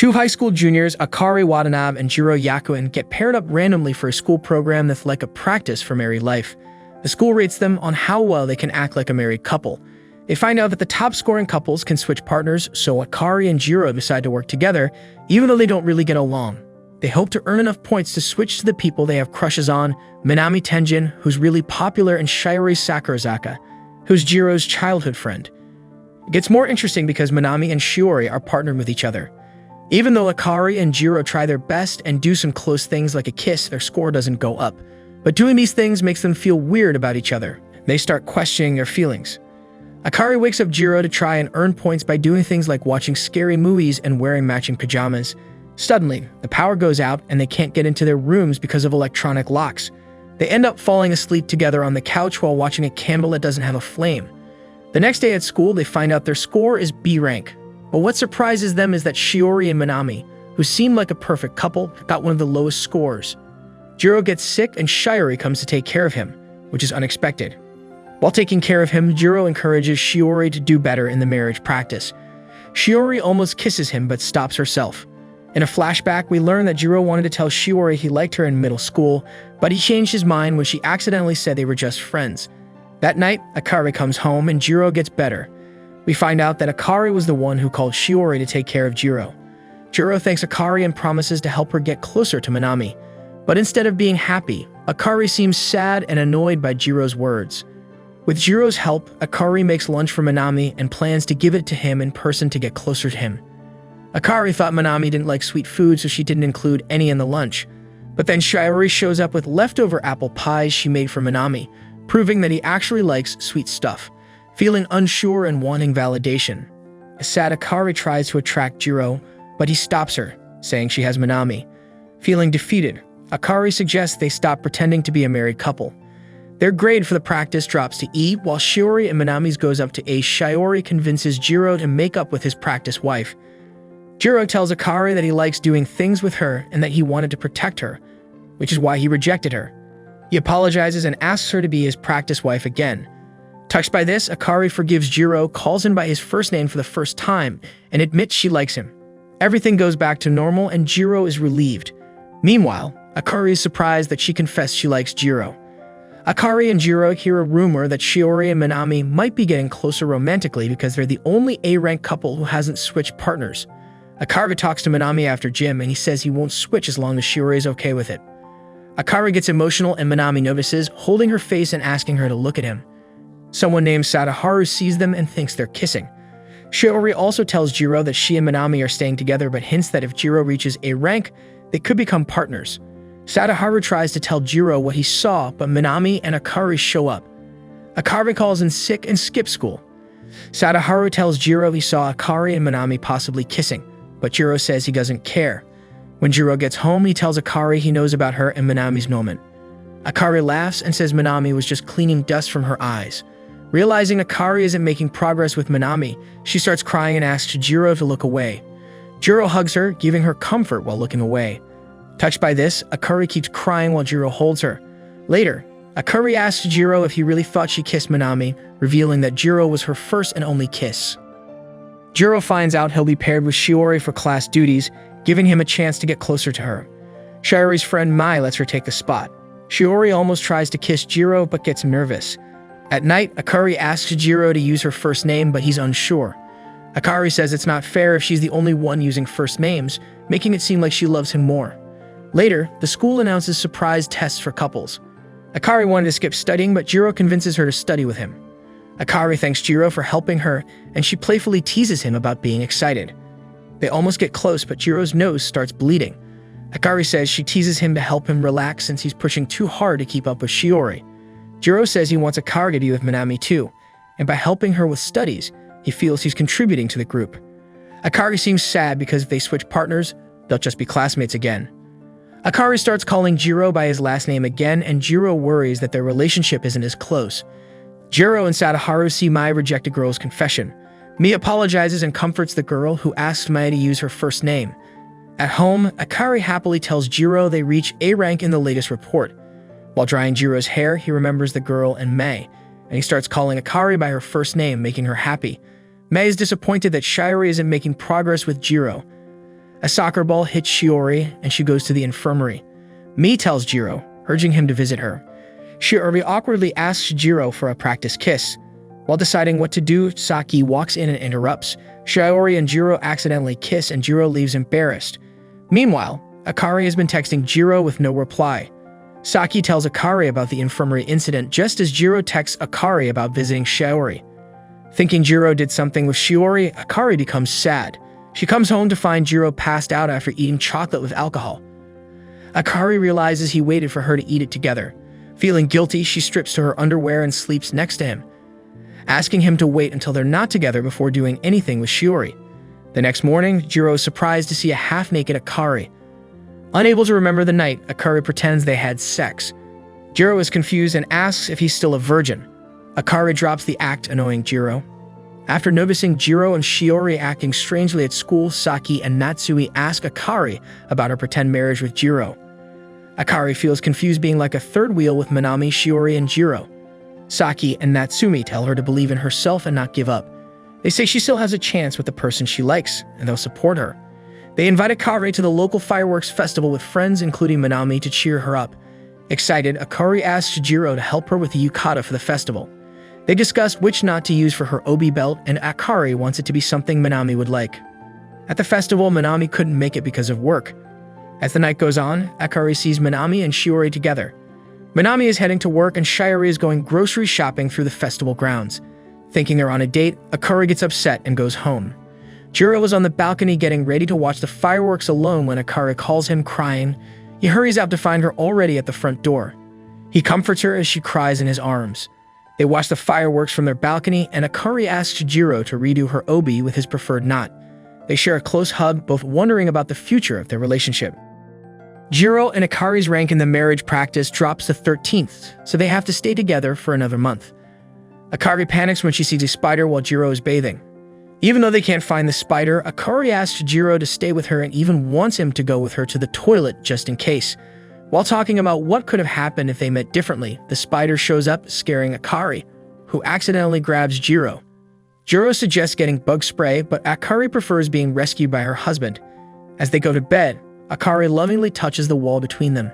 Two high school juniors, Akari Watanabe and Jiro Yakuin, get paired up randomly for a school program that's like a practice for married life. The school rates them on how well they can act like a married couple. They find out that the top-scoring couples can switch partners, so Akari and Jiro decide to work together, even though they don't really get along. They hope to earn enough points to switch to the people they have crushes on: Minami Tenjin, who's really popular, and Shiori Sakurazaka, who's Jiro's childhood friend. It gets more interesting because Minami and Shiori are partnered with each other. Even though Akari and Jiro try their best and do some close things like a kiss, their score doesn't go up. But doing these things makes them feel weird about each other. They start questioning their feelings. Akari wakes up Jiro to try and earn points by doing things like watching scary movies and wearing matching pajamas. Suddenly, the power goes out and they can't get into their rooms because of electronic locks. They end up falling asleep together on the couch while watching a candle that doesn't have a flame. The next day at school, they find out their score is B rank. But what surprises them is that Shiori and Minami, who seemed like a perfect couple, got one of the lowest scores. Jiro gets sick and Shiori comes to take care of him, which is unexpected. While taking care of him, Jiro encourages Shiori to do better in the marriage practice. Shiori almost kisses him but stops herself. In a flashback, we learn that Jiro wanted to tell Shiori he liked her in middle school, but he changed his mind when she accidentally said they were just friends. That night, Akari comes home and Jiro gets better. We find out that Akari was the one who called Shiori to take care of Jiro. Jiro thanks Akari and promises to help her get closer to Minami. But instead of being happy, Akari seems sad and annoyed by Jiro's words. With Jiro's help, Akari makes lunch for Minami and plans to give it to him in person to get closer to him. Akari thought Minami didn't like sweet food, so she didn't include any in the lunch. But then Shiori shows up with leftover apple pies she made for Minami, proving that he actually likes sweet stuff. Feeling unsure and wanting validation, a sad Akari tries to attract Jiro, but he stops her, saying she has Minami. Feeling defeated, Akari suggests they stop pretending to be a married couple. Their grade for the practice drops to E, while Shiori and Minami's goes up to A. Shiori convinces Jiro to make up with his practice wife. Jiro tells Akari that he likes doing things with her and that he wanted to protect her, which is why he rejected her. He apologizes and asks her to be his practice wife again. Touched by this, Akari forgives Jiro, calls him by his first name for the first time, and admits she likes him. Everything goes back to normal and Jiro is relieved. Meanwhile, Akari is surprised that she confessed she likes Jiro. Akari and Jiro hear a rumor that Shiori and Minami might be getting closer romantically because they're the only A-rank couple who hasn't switched partners. Akari talks to Minami after gym and he says he won't switch as long as Shiori is okay with it. Akari gets emotional and Minami notices, holding her face and asking her to look at him. Someone named Sadaharu sees them and thinks they're kissing. Shiori also tells Jiro that she and Minami are staying together but hints that if Jiro reaches A rank, they could become partners. Sadaharu tries to tell Jiro what he saw, but Minami and Akari show up. Akari calls in sick and skips school. Sadaharu tells Jiro he saw Akari and Minami possibly kissing, but Jiro says he doesn't care. When Jiro gets home, he tells Akari he knows about her and Minami's moment. Akari laughs and says Minami was just cleaning dust from her eyes. Realizing Akari isn't making progress with Minami, she starts crying and asks Jiro to look away. Jiro hugs her, giving her comfort while looking away. Touched by this, Akari keeps crying while Jiro holds her. Later, Akari asks Jiro if he really thought she kissed Minami, revealing that Jiro was her first and only kiss. Jiro finds out he'll be paired with Shiori for class duties, giving him a chance to get closer to her. Shiori's friend Mai lets her take the spot. Shiori almost tries to kiss Jiro but gets nervous. At night, Akari asks Jiro to use her first name, but he's unsure. Akari says it's not fair if she's the only one using first names, making it seem like she loves him more. Later, the school announces surprise tests for couples. Akari wanted to skip studying, but Jiro convinces her to study with him. Akari thanks Jiro for helping her, and she playfully teases him about being excited. They almost get close, but Jiro's nose starts bleeding. Akari says she teases him to help him relax since he's pushing too hard to keep up with Shiori. Jiro says he wants Akari to be with Minami too, and by helping her with studies, he feels he's contributing to the group. Akari seems sad because if they switch partners, they'll just be classmates again. Akari starts calling Jiro by his last name again, and Jiro worries that their relationship isn't as close. Jiro and Sadaharu see Mai reject a girl's confession. Mi apologizes and comforts the girl, who asks Mai to use her first name. At home, Akari happily tells Jiro they reach A rank in the latest report. While drying Jiro's hair, he remembers the girl and Mai, and he starts calling Akari by her first name, making her happy. Mai is disappointed that Shiori isn't making progress with Jiro. A soccer ball hits Shiori, and she goes to the infirmary. Mei tells Jiro, urging him to visit her. Shiori awkwardly asks Jiro for a practice kiss. While deciding what to do, Saki walks in and interrupts. Shiori and Jiro accidentally kiss, and Jiro leaves embarrassed. Meanwhile, Akari has been texting Jiro with no reply. Saki tells Akari about the infirmary incident just as Jiro texts Akari about visiting Shiori. Thinking Jiro did something with Shiori, Akari becomes sad. She comes home to find Jiro passed out after eating chocolate with alcohol. Akari realizes he waited for her to eat it together. Feeling guilty, she strips to her underwear and sleeps next to him, asking him to wait until they're not together before doing anything with Shiori. The next morning, Jiro is surprised to see a half-naked Akari. Unable to remember the night, Akari pretends they had sex. Jiro is confused and asks if he's still a virgin. Akari drops the act, annoying Jiro. After noticing Jiro and Shiori acting strangely at school, Saki and Natsui ask Akari about her pretend marriage with Jiro. Akari feels confused being like a third wheel with Minami, Shiori, and Jiro. Saki and Natsumi tell her to believe in herself and not give up. They say she still has a chance with the person she likes, and they'll support her. They invite Akari to the local fireworks festival with friends, including Minami, to cheer her up. Excited, Akari asks Jiro to help her with the yukata for the festival. They discuss which knot to use for her obi belt, and Akari wants it to be something Minami would like. At the festival, Minami couldn't make it because of work. As the night goes on, Akari sees Minami and Shiori together. Minami is heading to work and Shiori is going grocery shopping through the festival grounds. Thinking they're on a date, Akari gets upset and goes home. Jiro is on the balcony getting ready to watch the fireworks alone when Akari calls him crying. He hurries out to find her already at the front door. He comforts her as she cries in his arms. They watch the fireworks from their balcony, and Akari asks Jiro to redo her obi with his preferred knot. They share a close hug, both wondering about the future of their relationship. Jiro and Akari's rank in the marriage practice drops to 13th, so they have to stay together for another month. Akari panics when she sees a spider while Jiro is bathing. Even though they can't find the spider, Akari asks Jiro to stay with her and even wants him to go with her to the toilet just in case. While talking about what could have happened if they met differently, the spider shows up, scaring Akari, who accidentally grabs Jiro. Jiro suggests getting bug spray, but Akari prefers being rescued by her husband. As they go to bed, Akari lovingly touches the wall between them.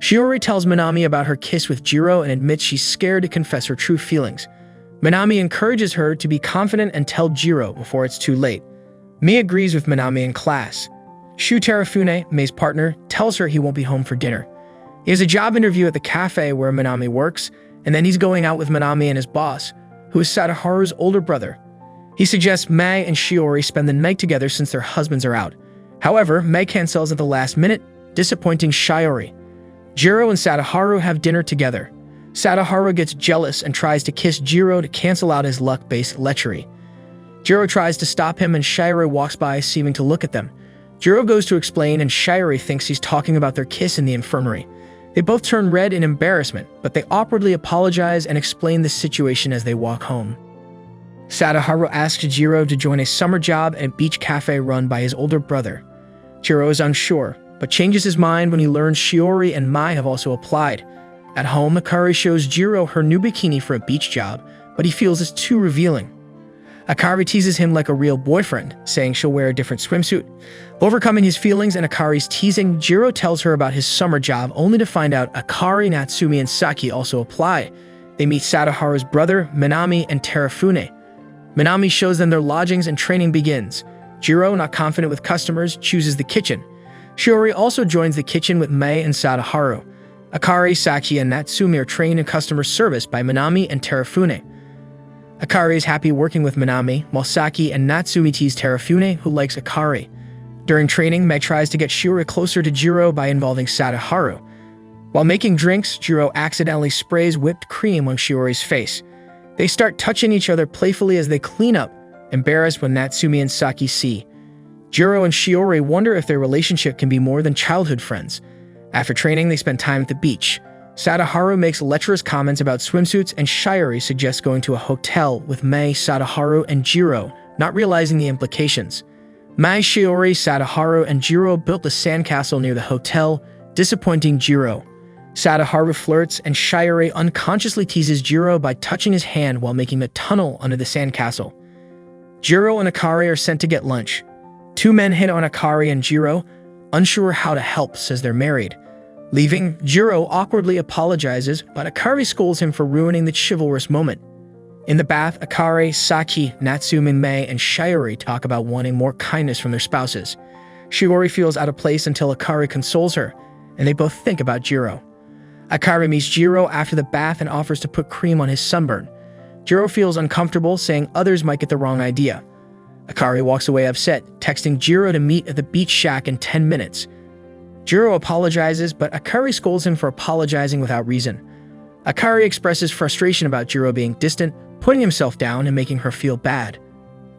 Shiori tells Minami about her kiss with Jiro and admits she's scared to confess her true feelings. Minami encourages her to be confident and tell Jiro before it's too late. Mei agrees with Minami in class. Shu Terafune, Mei's partner, tells her he won't be home for dinner. He has a job interview at the cafe where Minami works, and then he's going out with Minami and his boss, who is Sadaharu's older brother. He suggests Mei and Shiori spend the night together since their husbands are out. However, Mei cancels at the last minute, disappointing Shiori. Jiro and Sadaharu have dinner together. Sadaharu gets jealous and tries to kiss Jiro to cancel out his luck-based lechery. Jiro tries to stop him and Shiori walks by, seeming to look at them. Jiro goes to explain and Shiori thinks he's talking about their kiss in the infirmary. They both turn red in embarrassment, but they awkwardly apologize and explain the situation as they walk home. Sadaharu asks Jiro to join a summer job at a beach cafe run by his older brother. Jiro is unsure, but changes his mind when he learns Shiori and Mai have also applied. At home, Akari shows Jiro her new bikini for a beach job, but he feels it's too revealing. Akari teases him like a real boyfriend, saying she'll wear a different swimsuit. Overcoming his feelings and Akari's teasing, Jiro tells her about his summer job only to find out Akari, Natsumi, and Saki also apply. They meet Sadaharu's brother, Minami, and Terafune. Minami shows them their lodgings and training begins. Jiro, not confident with customers, chooses the kitchen. Shiori also joins the kitchen with Mei and Sadaharu. Akari, Saki, and Natsumi are trained in customer service by Minami and Terafune. Akari is happy working with Minami, while Saki and Natsumi tease Terafune, who likes Akari. During training, Mei tries to get Shiori closer to Jiro by involving Sadaharu. While making drinks, Jiro accidentally sprays whipped cream on Shiori's face. They start touching each other playfully as they clean up, embarrassed when Natsumi and Saki see. Jiro and Shiori wonder if their relationship can be more than childhood friends. After training, they spend time at the beach. Sadaharu makes lecherous comments about swimsuits, and Shiori suggests going to a hotel with Mei, Sadaharu, and Jiro, not realizing the implications. Mei, Shiori, Sadaharu, and Jiro built a sandcastle near the hotel, disappointing Jiro. Sadaharu flirts, and Shiori unconsciously teases Jiro by touching his hand while making a tunnel under the sandcastle. Jiro and Akari are sent to get lunch. Two men hit on Akari and Jiro, unsure how to help, says they're married. Leaving, Jiro awkwardly apologizes, but Akari scolds him for ruining the chivalrous moment. In the bath, Akari, Saki, Natsume, Mei, and Shiori talk about wanting more kindness from their spouses. Shiori feels out of place until Akari consoles her, and they both think about Jiro. Akari meets Jiro after the bath and offers to put cream on his sunburn. Jiro feels uncomfortable, saying others might get the wrong idea. Akari walks away upset, texting Jiro to meet at the beach shack in 10 minutes. Jiro apologizes, but Akari scolds him for apologizing without reason. Akari expresses frustration about Jiro being distant, putting himself down and making her feel bad.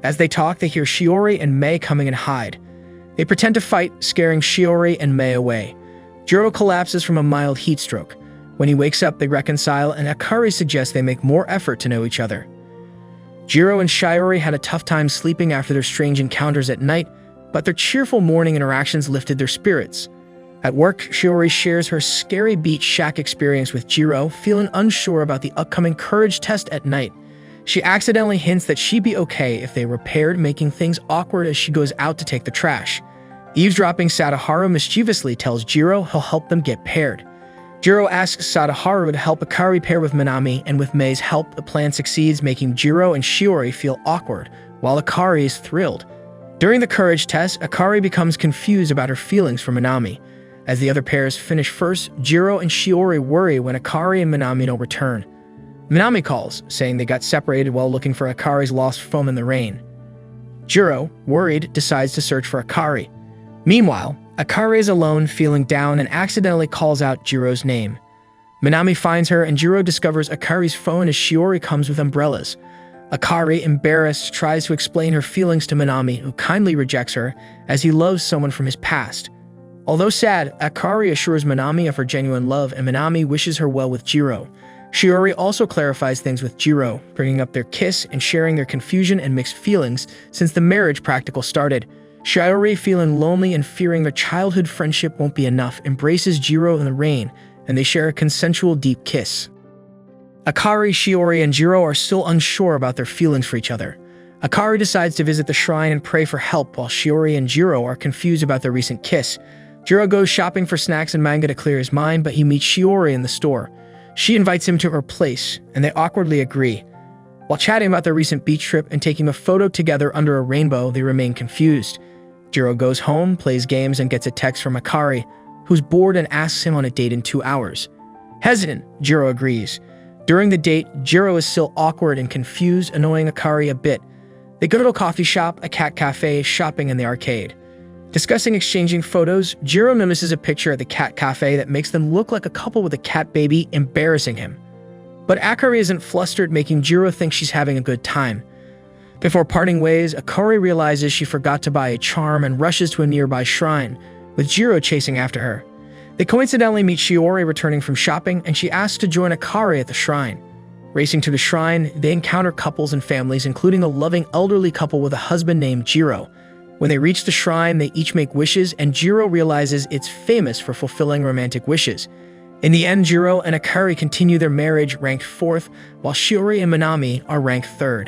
As they talk, they hear Shiori and Mei coming and hide. They pretend to fight, scaring Shiori and Mei away. Jiro collapses from a mild heat stroke. When he wakes up, they reconcile, and Akari suggests they make more effort to know each other. Jiro and Shiori had a tough time sleeping after their strange encounters at night, but their cheerful morning interactions lifted their spirits. At work, Shiori shares her scary beach shack experience with Jiro, feeling unsure about the upcoming courage test at night. She accidentally hints that she'd be okay if they were paired, making things awkward as she goes out to take the trash. Eavesdropping, Sadaharu mischievously tells Jiro he'll help them get paired. Jiro asks Sadaharu to help Akari pair with Minami, and with Mei's help, the plan succeeds, making Jiro and Shiori feel awkward, while Akari is thrilled. During the courage test, Akari becomes confused about her feelings for Minami. As the other pairs finish first, Jiro and Shiori worry when Akari and Minami don't return. Minami calls, saying they got separated while looking for Akari's lost foam in the rain. Jiro, worried, decides to search for Akari. Meanwhile, Akari is alone, feeling down, and accidentally calls out Jiro's name. Minami finds her, and Jiro discovers Akari's phone as Shiori comes with umbrellas. Akari, embarrassed, tries to explain her feelings to Minami, who kindly rejects her, as he loves someone from his past. Although sad, Akari assures Minami of her genuine love, and Minami wishes her well with Jiro. Shiori also clarifies things with Jiro, bringing up their kiss and sharing their confusion and mixed feelings since the marriage practical started. Shiori, feeling lonely and fearing their childhood friendship won't be enough, embraces Jiro in the rain, and they share a consensual deep kiss. Akari, Shiori, and Jiro are still unsure about their feelings for each other. Akari decides to visit the shrine and pray for help, while Shiori and Jiro are confused about their recent kiss. Jiro goes shopping for snacks and manga to clear his mind, but he meets Shiori in the store. She invites him to her place, and they awkwardly agree. While chatting about their recent beach trip and taking a photo together under a rainbow, they remain confused. Jiro goes home, plays games, and gets a text from Akari, who's bored and asks him on a date in 2 hours. Hesitant, Jiro agrees. During the date, Jiro is still awkward and confused, annoying Akari a bit. They go to a coffee shop, a cat cafe, shopping, and the arcade. Discussing exchanging photos, Jiro notices a picture at the cat cafe that makes them look like a couple with a cat baby, embarrassing him. But Akari isn't flustered, making Jiro think she's having a good time. Before parting ways, Akari realizes she forgot to buy a charm and rushes to a nearby shrine, with Jiro chasing after her. They coincidentally meet Shiori returning from shopping, and she asks to join Akari at the shrine. Racing to the shrine, they encounter couples and families, including a loving elderly couple with a husband named Jiro. When they reach the shrine, they each make wishes, and Jiro realizes it's famous for fulfilling romantic wishes. In the end, Jiro and Akari continue their marriage, ranked 4th, while Shiori and Minami are ranked 3rd.